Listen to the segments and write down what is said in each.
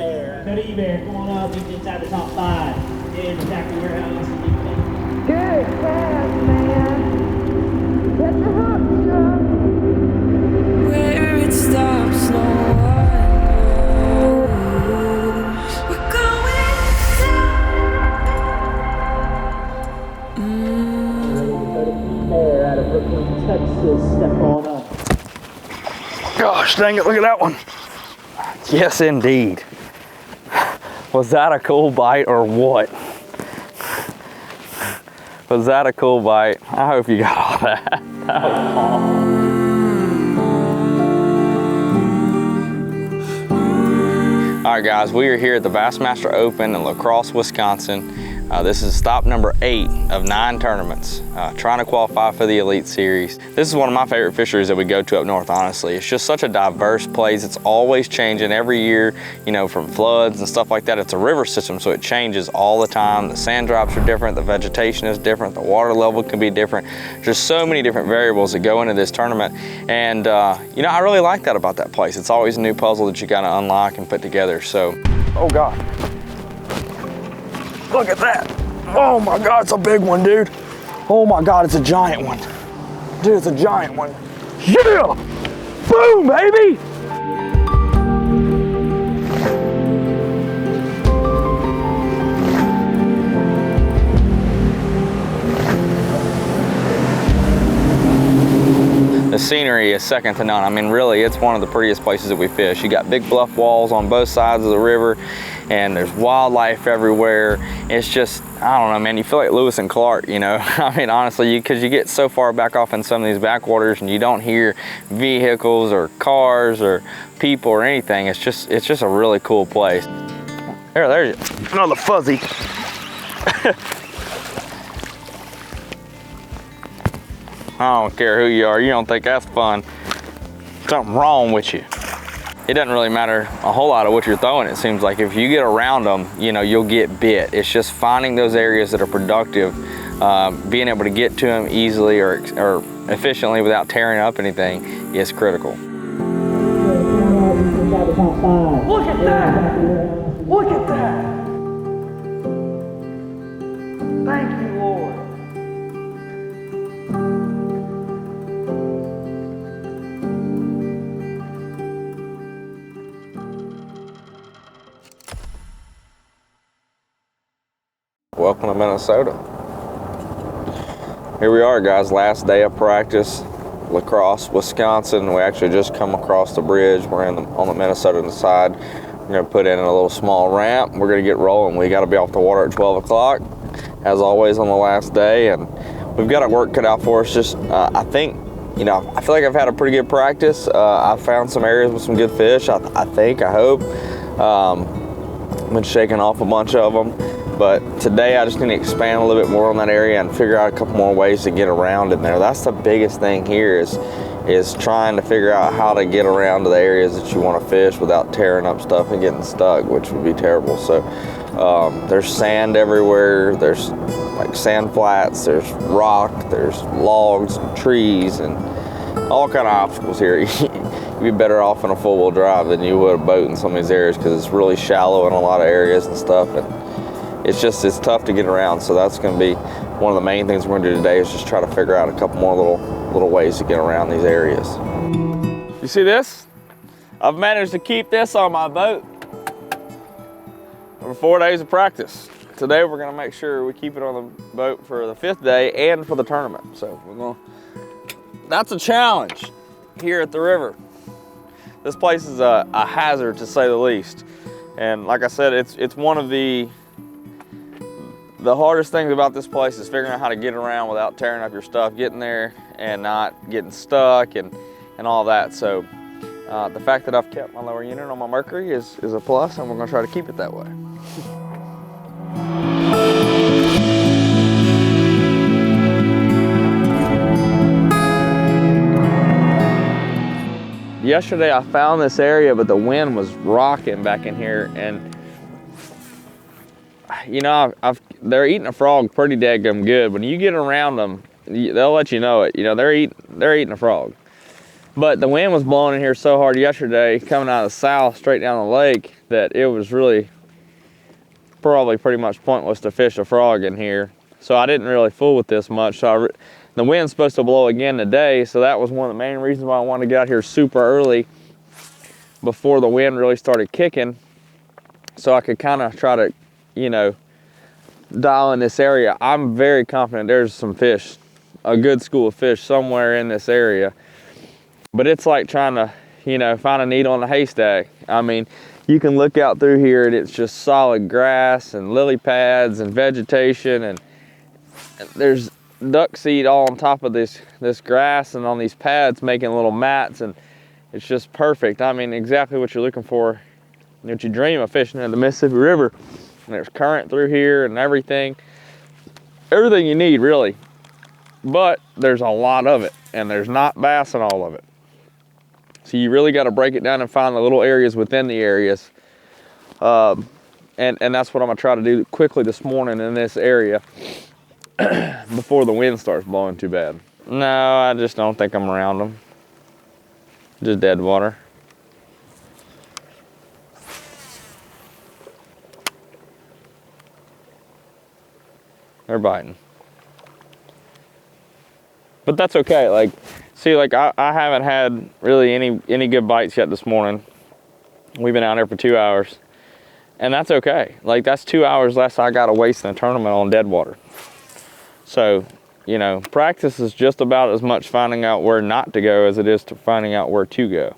Ebare. Dakota Ebare, come on up, he's inside the top 5. In the tackle warehouse. Good pass, man. Get the hook, Chuck. Where it stops, no one knows. We're going There out of Brooklyn, Texas. Step on up. Gosh dang it, look at that one. Yes, indeed. Was that a cool bite or what? Was that a cool bite? I hope you got all that. That was awesome. All right, guys, we are here at the Bassmaster Open in Lacrosse, Wisconsin. This is stop number 8 of 9 tournaments, trying to qualify for the Elite Series. This is one of my favorite fisheries that we go to up north, honestly. It's just such a diverse place. It's always changing every year, you know, from floods and stuff like that. It's a river system, so it changes all the time. The sand drops are different, the vegetation is different, the water level can be different. Just so many different variables that go into this tournament. And, you know, I really like that about that place. It's always a new puzzle that you gotta unlock and put together, so. Oh God. Look at that. Oh my God, it's a big one, dude. Oh my God, it's a giant one. Dude, it's a giant one. Yeah! Boom, baby! The scenery is second to none. I mean, really, it's one of the prettiest places that we fish. You got big bluff walls on both sides of the river, and there's wildlife everywhere. It's just, I don't know, man, you feel like Lewis and Clark, you know? I mean, honestly, because you get so far back off in some of these backwaters and you don't hear vehicles or cars or people or anything. It's just a really cool place. There's another fuzzy. I don't care who you are, you don't think that's fun. Something wrong with you. It doesn't really matter a whole lot of what you're throwing, it seems like. If you get around them, you know, you'll get bit. It's just finding those areas that are productive, being able to get to them easily or efficiently without tearing up anything is critical. Look at that! Look at that! Thank you, Lord. Welcome to Minnesota. Here we are, guys, last day of practice, Lacrosse, Wisconsin. We actually just come across the bridge. We're on the Minnesota side. We're gonna put in a little small ramp. We're gonna get rolling. We gotta be off the water at 12 o'clock, as always on the last day, and we've got our work cut out for us. Just, I think, you know, I feel like I've had a pretty good practice. I found some areas with some good fish, I hope. I've been shaking off a bunch of them. But today I just need to expand a little bit more on that area and figure out a couple more ways to get around in there. That's the biggest thing here is trying to figure out how to get around to the areas that you want to fish without tearing up stuff and getting stuck, which would be terrible. So there's sand everywhere. There's like sand flats, there's rock, there's logs and trees and all kind of obstacles here. You'd be better off in a four-wheel drive than you would a boat in some of these areas because it's really shallow in a lot of areas and stuff. And it's tough to get around, so that's going to be one of the main things we're going to do today is just try to figure out a couple more little ways to get around these areas. You see this? I've managed to keep this on my boat for 4 days of practice. Today we're going to make sure we keep it on the boat for the 5th day and for the tournament. So that's a challenge here at the river. This place is a hazard, to say the least. And like I said, it's one of the hardest things about this place is figuring out how to get around without tearing up your stuff, getting there and not getting stuck and all that. So the fact that I've kept my lower unit on my Mercury is a plus, and we're gonna try to keep it that way. Yesterday I found this area, but the wind was rocking back in here, and you know, they're eating a frog pretty daggum good. When you get around them, they'll let you know it. You know, they're eating a frog. But the wind was blowing in here so hard yesterday, coming out of the south straight down the lake, that it was really probably pretty much pointless to fish a frog in here. So I didn't really fool with this much. So the wind's supposed to blow again today, so that was one of the main reasons why I wanted to get out here super early before the wind really started kicking, so I could kind of try to, you know, dial in this area. I'm very confident there's some fish, a good school of fish somewhere in this area. But it's like trying to, you know, find a needle in a haystack. I mean, you can look out through here and it's just solid grass and lily pads and vegetation, and there's duck seed all on top of this grass and on these pads, making little mats, and it's just perfect. I mean, exactly what you're looking for, what you dream of fishing in the Mississippi River. And there's current through here and everything you need, really. But there's a lot of it, and there's not bass in all of it. So you really got to break it down and find the little areas within the areas. And that's what I'm gonna try to do quickly this morning in this area before the wind starts blowing too bad. No, I just don't think I'm around them. Just dead water. They're biting. But that's okay. Like, see, like I haven't had really any good bites yet this morning. We've been out there for 2 hours, and that's okay. Like, that's 2 hours less I got to waste in a tournament on dead water. So, you know, practice is just about as much finding out where not to go as it is to finding out where to go.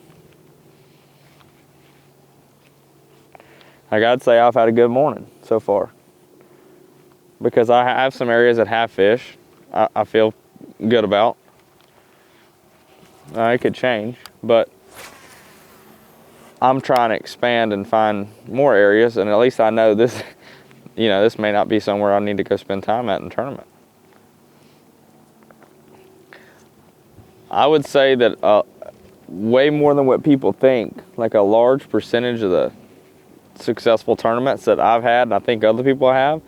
Like, I'd say I've had a good morning so far, because I have some areas that have fish I feel good about. It could change, but I'm trying to expand and find more areas, and at least I know this, you know, this may not be somewhere I need to go spend time at in the tournament. I would say that way more than what people think, like a large percentage of the successful tournaments that I've had, and I think other people have,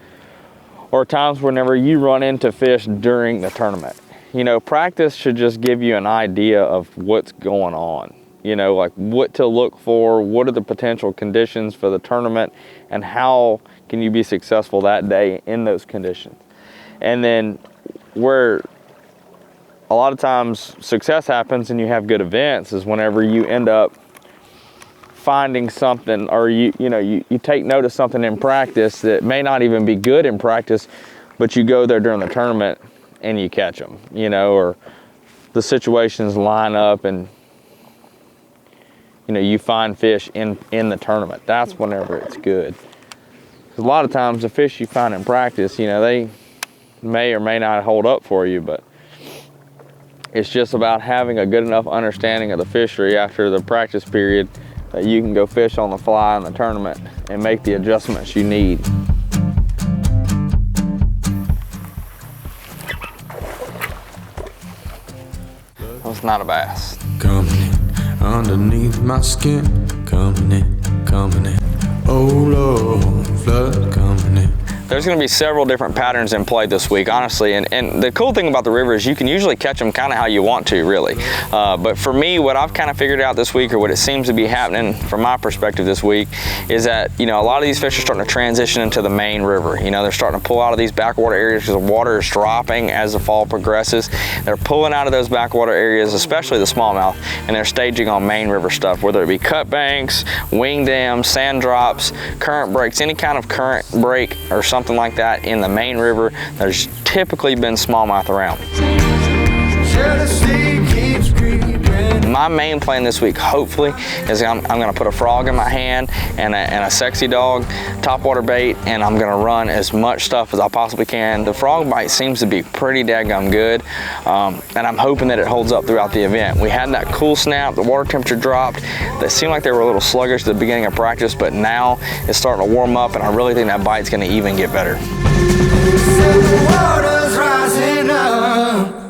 are times whenever you run into fish during the tournament. You know, practice should just give you an idea of what's going on. You know, like what to look for, what are the potential conditions for the tournament, and how can you be successful that day in those conditions. And then where a lot of times success happens and you have good events is whenever you end up finding something, or you take note of something in practice that may not even be good in practice, but you go there during the tournament and you catch them, you know, or the situations line up and, you know, you find fish in the tournament. That's whenever it's good. 'Cause a lot of times the fish you find in practice, you know, they may or may not hold up for you, but it's just about having a good enough understanding of the fishery after the practice period that you can go fish on the fly in the tournament and make the adjustments you need. That's not a bass. Coming in underneath my skin, coming in, oh Lord, flood coming in. There's going to be several different patterns in play this week, honestly, and the cool thing about the river is you can usually catch them kind of how you want to, really. But for me, what I've kind of figured out this week, or what it seems to be happening from my perspective this week, is that, you know, a lot of these fish are starting to transition into the main river. You know, they're starting to pull out of these backwater areas because the water is dropping as the fall progresses. They're pulling out of those backwater areas, especially the smallmouth, and they're staging on main river stuff, whether it be cut banks, wing dams, sand drops, current breaks, any kind of current break or something like that in the main river. There's typically been smallmouth around. My main plan this week, hopefully, is I'm going to put a frog in my hand and a sexy dog, topwater bait, and I'm going to run as much stuff as I possibly can. The frog bite seems to be pretty daggum good, and I'm hoping that it holds up throughout the event. We had that cool snap, the water temperature dropped. They seemed like they were a little sluggish at the beginning of practice, but now it's starting to warm up, and I really think that bite's going to even get better. The water's rising up.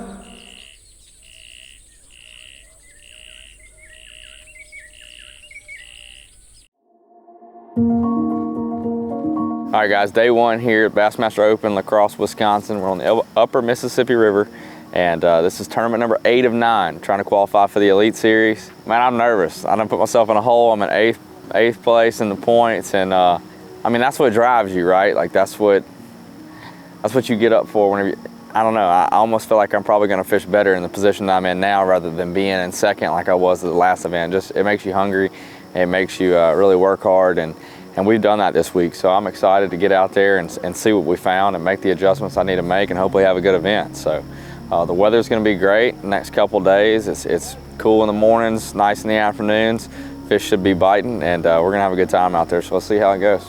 All right, guys, day one here at Bassmaster Open, Lacrosse, Wisconsin. We're on the upper Mississippi River, And this is tournament number 8 of 9, trying to qualify for the Elite Series. Man, I'm nervous. I done put myself in a hole. I'm in eighth place in the points, and I mean, that's what drives you, right? Like that's what you get up for whenever I don't know, I almost feel like I'm probably gonna fish better in the position that I'm in now rather than being in second like I was at the last event. Just, it makes you hungry, it makes you really work hard, and we've done that this week. So I'm excited to get out there and see what we found and make the adjustments I need to make and hopefully have a good event. So the weather's gonna be great the next couple of days. It's cool in the mornings, nice in the afternoons. Fish should be biting, and we're gonna have a good time out there. So let's see how it goes.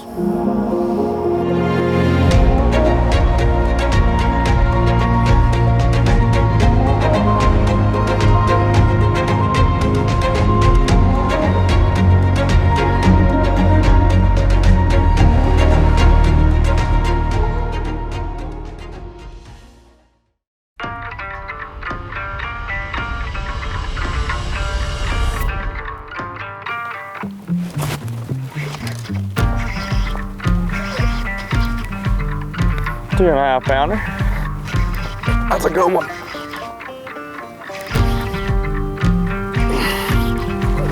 Two and a half pounder. That's a good one.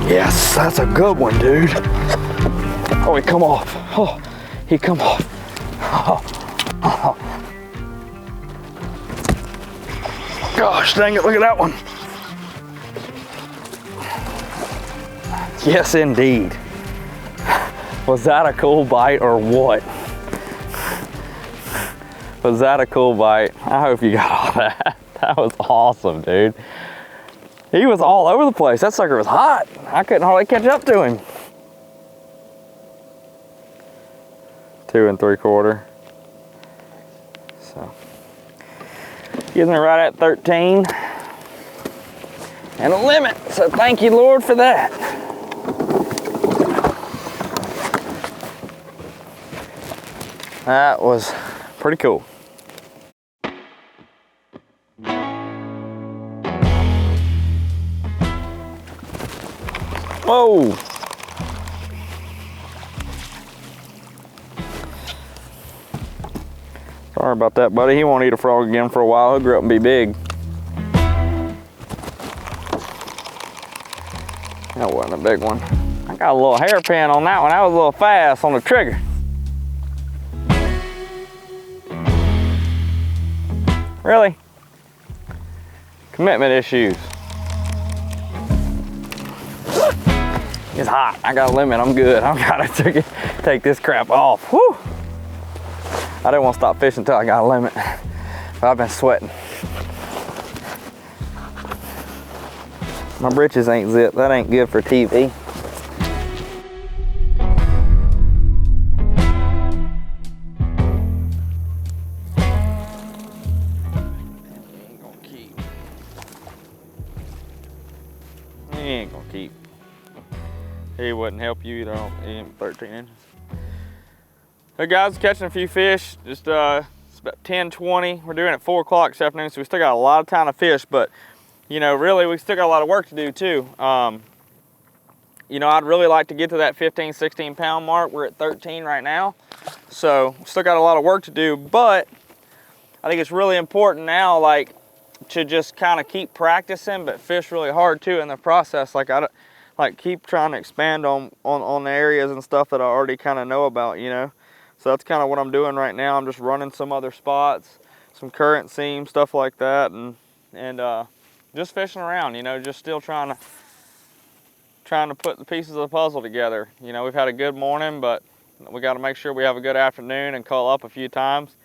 Yes, that's a good one, dude. Oh, he come off. Oh, he come off. Oh. Gosh, dang it, look at that one. Yes, indeed. Was that a cool bite or what? Was that a cool bite? I hope you got all that. That was awesome, dude. He was all over the place. That sucker was hot. I couldn't hardly catch up to him. 2 3/4. So, gives me right at 13. And a limit, so thank you, Lord, for that. That was pretty cool. Whoa! Sorry about that, buddy. He won't eat a frog again for a while. He'll grow up and be big. That wasn't a big one. I got a little hairpin on that one. That was a little fast on the trigger. Really? Commitment issues. It's hot. I got a limit. I'm good. I've got to take this crap off. Whew. I didn't want to stop fishing until I got a limit. But I've been sweating. My britches ain't zipped. That ain't good for TV. He ain't gonna keep. He wouldn't help you either. He ain't 13 inches. Hey guys, catching a few fish. Just it's about 10:20. We're doing it at 4 o'clock this afternoon, so we still got a lot of time to fish. But you know, really, we still got a lot of work to do too. You know, I'd really like to get to that 15, 16 pound mark. We're at 13 right now, so still got a lot of work to do. But I think it's really important now, like, to just kind of keep practicing, but fish really hard too in the process. Like keep trying to expand on the areas and stuff that I already kind of know about, you know. So that's kind of what I'm doing right now. I'm just running some other spots, some current seams, stuff like that, and just fishing around, you know, just still trying to put the pieces of the puzzle together. You know, we've had a good morning, but we got to make sure we have a good afternoon and call up a few times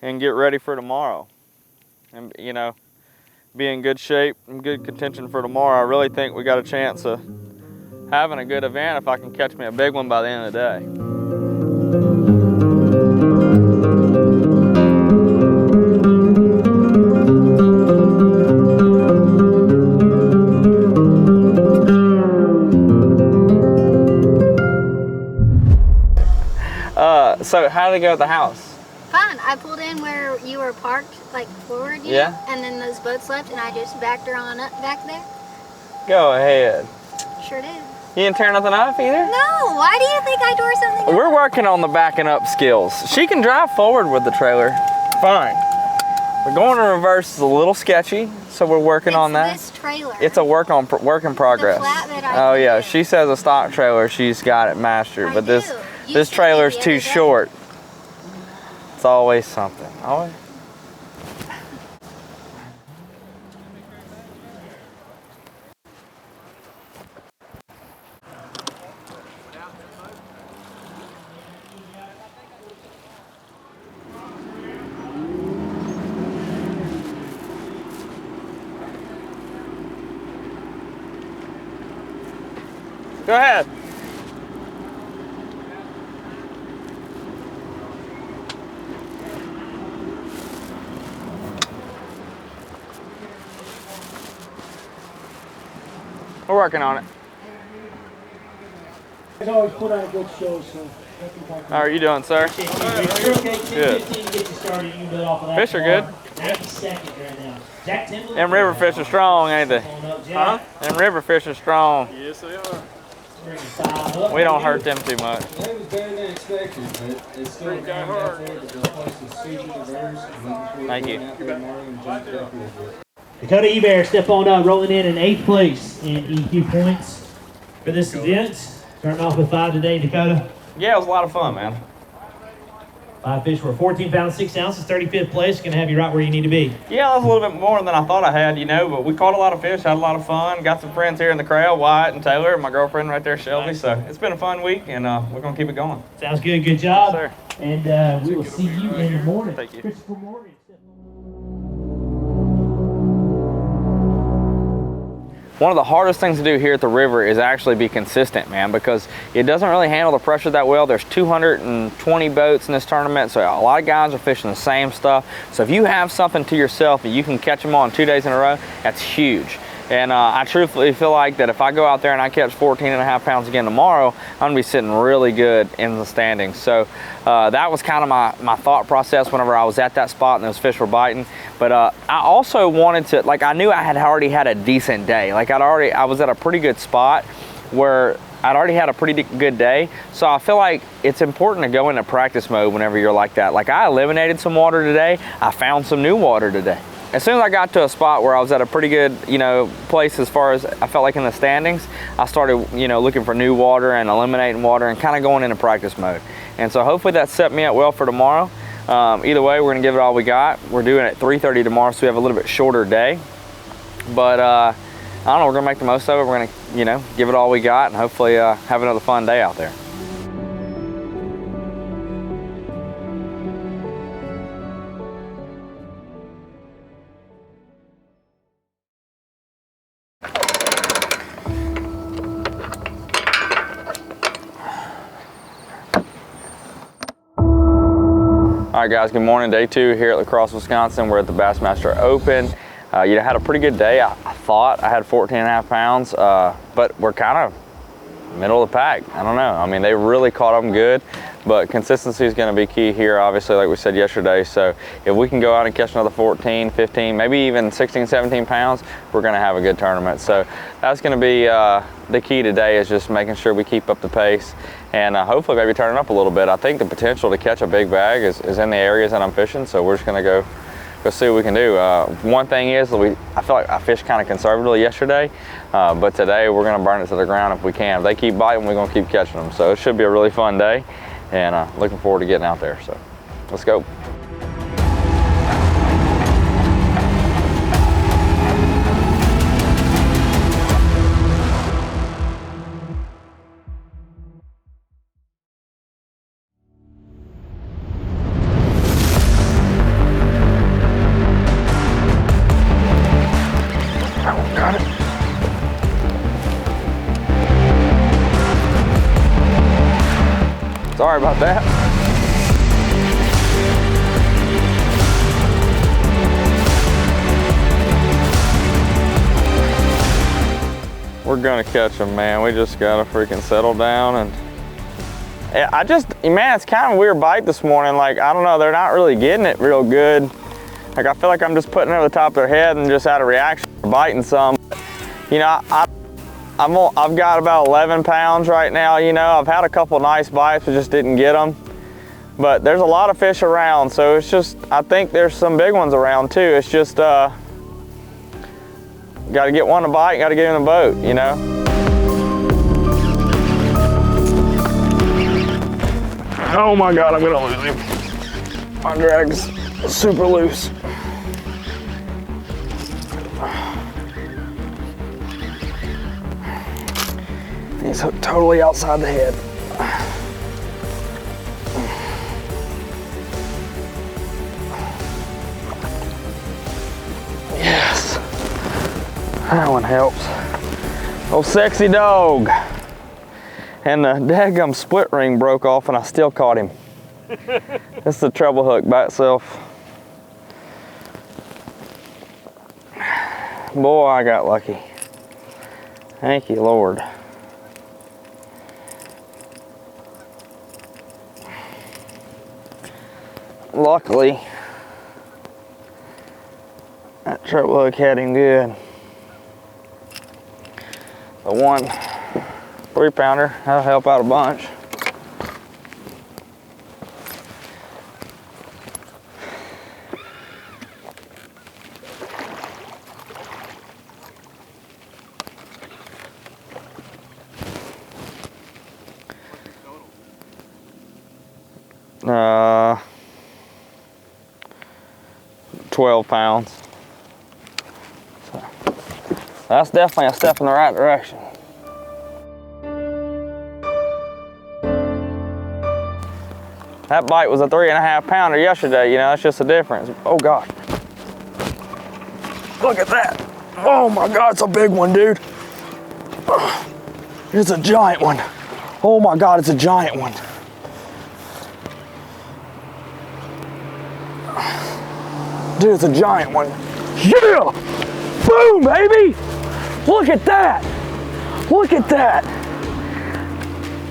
and get ready for tomorrow. And you know, be in good shape and good contention for tomorrow. I really think we got a chance of having a good event if I can catch me a big one by the end of the day. So how did it go at the house? Fine. I pulled in where you were parked, like forward, you know, and then those boats left, and I just backed her on up back there. Go ahead. Sure did. You didn't tear nothing up either? No. Why do you think I tore something up? We're working on the backing up skills. She can drive forward with the trailer. Fine. But going in reverse is a little sketchy, so we're working on that. This trailer. It's a work in progress. The flatbed I Oh yeah, do. she says a stock trailer, she's got it mastered, I but do. You this said trailer's the too other day. short. It's always something. Always. Go ahead. We're working on it. Guys always put on a good show, so. How are you doing, sir? Good. Good. Fish are good. 90 seconds right now. Jack Timberlake. Them river fish are strong, ain't they? On up, Jack. Them river fish are strong. Yes, they are. Bring the five up. We don't hurt them too much. It was better than expected, but it's still got hard. Thank you. Dakota Ebare, step on up, rolling in 8th place in EQ points for this event. Starting off with 5 today, Dakota. Yeah, it was a lot of fun, man. 5 fish were 14 pounds, 6 ounces, 35th place. Gonna have you right where you need to be. Yeah, that was a little bit more than I thought I had, you know, but we caught a lot of fish, had a lot of fun. Got some friends here in the crowd, Wyatt and Taylor, and my girlfriend right there, Shelby. So it's been a fun week, and we're going to keep it going. Sounds good. Good job. Yes, sir. And we will see you in the morning. Thank you. Christopher Morgan. One of the hardest things to do here at the river is actually be consistent, man, because it doesn't really handle the pressure that well. There's 220 boats in this tournament, so a lot of guys are fishing the same stuff. So if you have something to yourself and you can catch them on 2 days in a row, that's huge. And I truthfully feel like that if I go out there and I catch 14.5 pounds again tomorrow, I'm gonna be sitting really good in the standings. So that was kind of my thought process whenever I was at that spot and those fish were biting. But I also wanted to, like, I knew I had already had a decent day. Like I was at a pretty good spot where I'd already had a pretty good day. So I feel like it's important to go into practice mode whenever you're like that. Like I eliminated some water today. I found some new water today. As soon as I got to a spot where I was at a pretty good, place as far as I felt like in the standings, I started, looking for new water and eliminating water and kind of going into practice mode. And so hopefully that set me up well for tomorrow. Either way, we're gonna give it all we got. We're doing it at 3:30 tomorrow, so we have a little bit shorter day. But I don't know, we're gonna make the most of it. We're gonna, give it all we got and hopefully have another fun day out there. All right, guys, good morning. Day 2 here at Lacrosse, Wisconsin. We're at the Bassmaster Open. Had a pretty good day. I thought I had 14.5 pounds, but we're kind of middle of the pack. I don't know. I mean, they really caught them good, but consistency is going to be key here, obviously, like we said yesterday. So if we can go out and catch another 14, 15, maybe even 16, 17 pounds, we're going to have a good tournament. So that's going to be the key today, is just making sure we keep up the pace and hopefully maybe turn it up a little bit. I think the potential to catch a big bag is in the areas that I'm fishing, so we're just going to go see what we can do. One thing is, I feel like I fished kind of conservatively yesterday, but today we're going to burn it to the ground if we can. If they keep biting, we're going to keep catching them. So it should be a really fun day, and looking forward to getting out there. So let's go. Got it. Sorry about that. We're gonna catch them, man. We just gotta freaking settle down, and man, it's kind of a weird bite this morning. Like, I don't know, they're not really getting it real good. Like, I feel like I'm just putting it over the top of their head and just out of reaction, biting some. I've got about 11 pounds right now. I've had a couple nice bites, but just didn't get them. But there's a lot of fish around, so it's just, I think there's some big ones around too. It's just, got to get one to bite, got to get in the boat, you know? Oh my God, I'm gonna lose him. My drag's super loose. He's totally outside the head. Yes, that one helps. Oh, sexy dog. And the daggum split ring broke off and I still caught him. That's the treble hook by itself. Boy, I got lucky. Thank you, Lord. Luckily, that treble hook had him good. The 1 3-pounder, that'll help out a bunch. Uh, 12 pounds. So that's definitely a step in the right direction. That bite was a 3.5 pounder yesterday, you know, that's just a difference. Oh God. Look at that. Oh my God, it's a big one, dude. It's a giant one. Oh my God, it's a giant one. Dude, it's a giant one. Yeah! Boom, baby! Look at that! Look at that!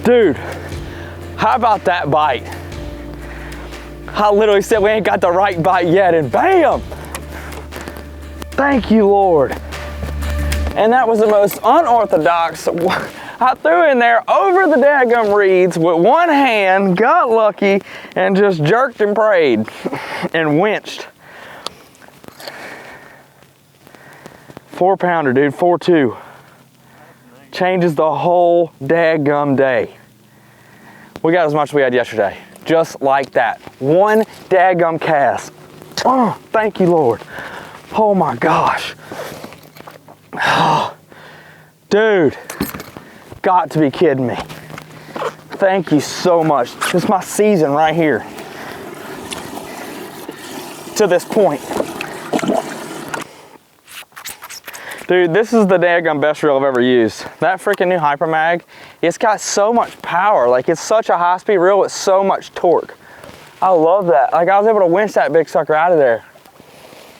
Dude, how about that bite? I literally said we ain't got the right bite yet, and bam! Thank you, Lord. And that was the most unorthodox. I threw in there over the daggum reeds with one hand, got lucky, and just jerked and prayed and winched. 4-pounder, dude, 4.2. Changes the whole daggum day. We got as much as we had yesterday, just like that. One daggum cast. Oh, thank you, Lord. Oh my gosh. Oh, dude, got to be kidding me. Thank you so much. This is my season right here. To this point. Dude, this is the daggum best reel I've ever used. That freaking new Hyper Mag, it's got so much power. Like, it's such a high-speed reel with so much torque. I love that. Like, I was able to winch that big sucker out of there.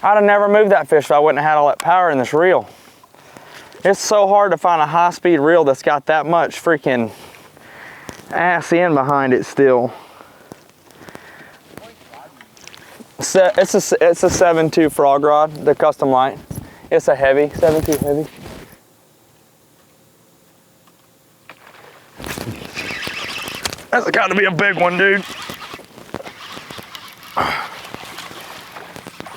I'd have never moved that fish if I wouldn't have had all that power in this reel. It's so hard to find a high-speed reel that's got that much freaking ass in behind it still. It's a 7.2 frog rod, the custom light. It's a heavy, 7.2 heavy. That's got to be a big one, dude.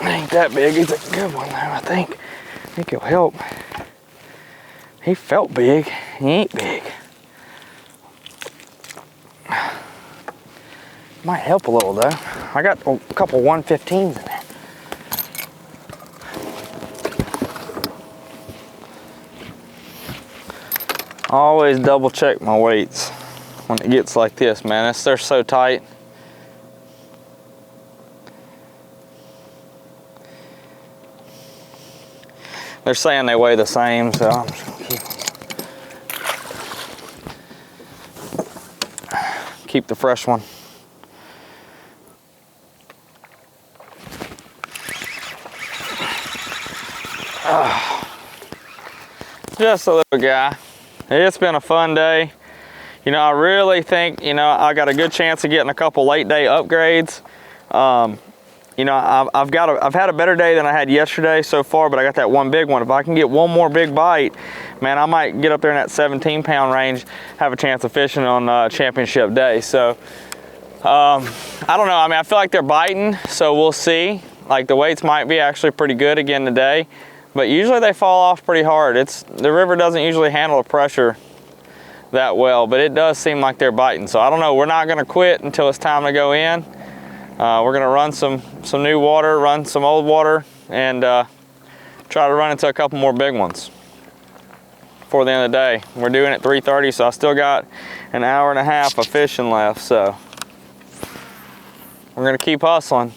Ain't that big. He's a good one though, I think. I think he'll help. He felt big. He ain't big. Might help a little though. I got a couple 115s in there. Always double check my weights when it gets like this, man. They're so tight. They're saying they weigh the same, so I'm just gonna keep the fresh one. Just a little guy. It's been a fun day. You know, I really think, you know, I got a good chance of getting a couple late day upgrades. You know, I've had a better day than I had yesterday so far, but I got that one big one. If I can get one more big bite, man, I might get up there in that 17-pound range, have a chance of fishing on championship day. So I don't know. I mean, I feel like they're biting, so we'll see. Like the weights might be actually pretty good again today, but usually they fall off pretty hard. The river doesn't usually handle the pressure that well, but it does seem like they're biting. So I don't know. We're not going to quit until it's time to go in. We're going to run some new water, run some old water, and try to run into a couple more big ones before the end of the day. We're doing it 3:30, so I still got an hour and a half of fishing left. So we're going to keep hustling.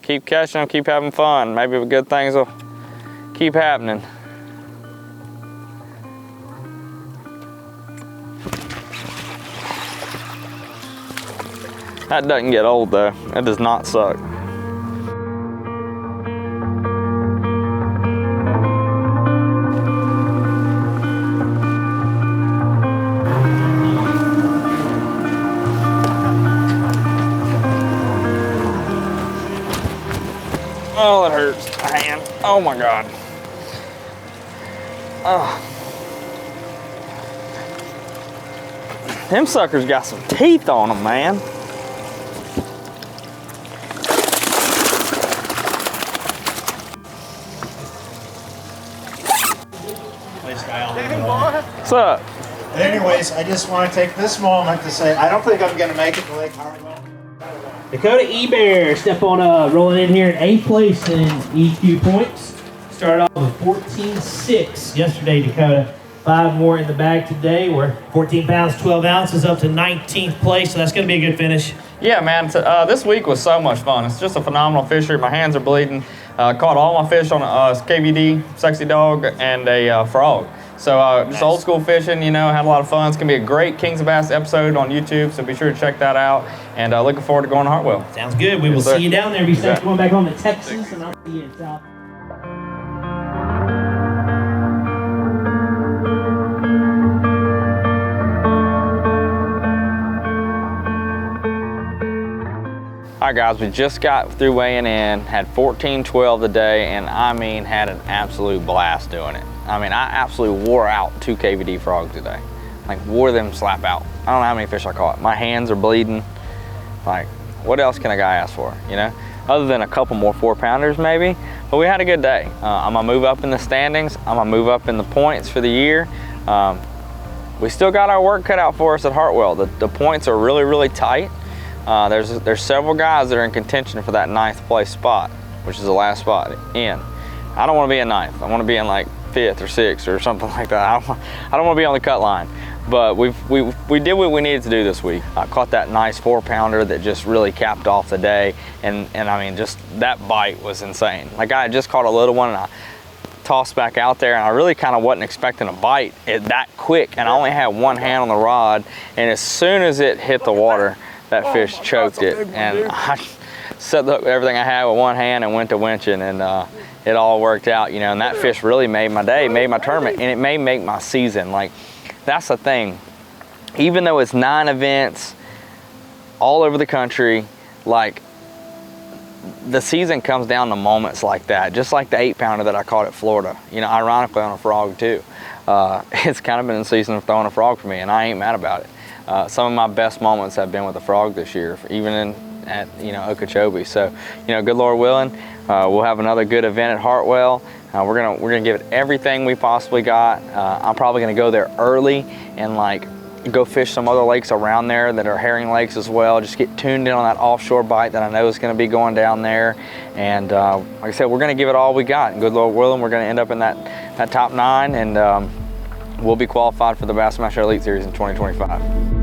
Keep catching them, keep having fun. Maybe good things will keep happening. That doesn't get old though. That does not suck. Oh, that hurts my hand. Oh my God. Oh. Them suckers got some teeth on them, man. What's up? Anyways, I just want to take this moment to say I don't think I'm going to make it to Lake Hartwell. Dakota Ebare step on rolling in here in 8th place in EQ points. Started off with 14.6 yesterday, Dakota. 5 more in the bag today. We're 14 pounds, 12 ounces up to 19th place, so that's going to be a good finish. Yeah, man. This week was so much fun. It's just a phenomenal fishery. My hands are bleeding. Caught all my fish on a KVD, sexy dog, and a frog. So just old school fishing, you know, had a lot of fun. It's going to be a great Kings of Bass episode on YouTube, so be sure to check that out. And looking forward to going to Hartwell. Sounds good. We will see you down there. Be safe going back home to Texas, and I'll see you in South. All right, guys, we just got through weighing in, had 14.12 today, and I mean, had an absolute blast doing it. I mean, I absolutely wore out 2 KVD frogs today. Like, wore them slap out. I don't know how many fish I caught. My hands are bleeding. Like, what else can a guy ask for, you know? Other than a couple more 4-pounders maybe, but we had a good day. I'm gonna move up in the standings. I'm gonna move up in the points for the year. We still got our work cut out for us at Hartwell. The points are really, really tight. There's several guys that are in contention for that 9th place spot, which is the last spot in. I don't want to be in 9th. I want to be in like 5th or 6th or something like that. I don't want to be on the cut line. But we did what we needed to do this week. I caught that nice 4-pounder that just really capped off the day, and I mean, just that bite was insane. Like, I had just caught a little one and I tossed back out there, and I really kind of wasn't expecting a bite that quick, and I only had one hand on the rod, and as soon as it hit the water, that fish choked it, and I set up everything I had with one hand and went to winching, and it all worked out, you know. And that fish really made my day, made my tournament, and it may make my season. Like, that's the thing. Even though it's 9 events all over the country, like, the season comes down to moments like that, just like the 8-pounder that I caught at Florida, you know, ironically on a frog too. It's kind of been the season of throwing a frog for me, and I ain't mad about it. Some of my best moments have been with a frog this year, even at you know, Okeechobee. So, you know, good Lord willing, we'll have another good event at Hartwell. We're gonna give it everything we possibly got. I'm probably gonna go there early and like go fish some other lakes around there that are herring lakes as well. Just get tuned in on that offshore bite that I know is gonna be going down there. And like I said, we're gonna give it all we got. And good Lord willing, we're gonna end up in that top 9, and we'll be qualified for the Bassmaster Elite Series in 2025.